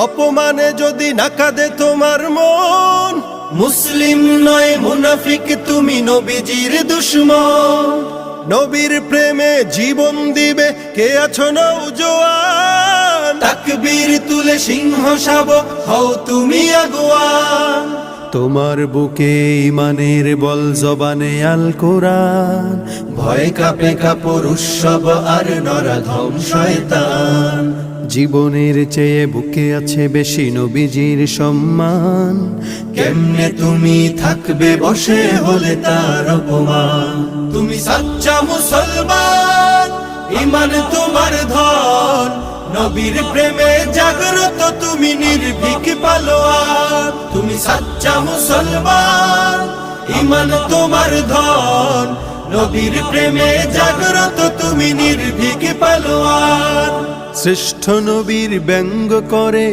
অপমানে যদি না কাঁদে তোমার মন, মুসলিম নয় মুনাফিক তুমি, নবীজির দুশমন। নবীর প্রেমে জীবন দিবে কে আছো নওজোয়ান, তাকবীর তুলে সিংহ শাবক হও তুমি আগুয়ান। তোমার বুকে ইমানের বল, জবানে আল কোরআন, ভয় কাঁপে কাপড় উৎসব আর নরাধম শয়তান। জীবনের চেয়ে বুকে আছে বেশি নবীজির সম্মান, কেমনে তুমি থাকবে বসে হলে তার অপমান। তুমি সাচ্চা মুসলমান, ইমান তোমার ধন, নবীর প্রেমে জাগ্রত তুমি নির্ভীক পালোয়ান। তুমি সাচ্চা মুসলমান, ইমান তোমার ধন, নবীর প্রেমে জাগ্রত তুমি নির্ভীক পালোয়ান। শ্রেষ্ঠ নবীর ব্যঙ্গ করে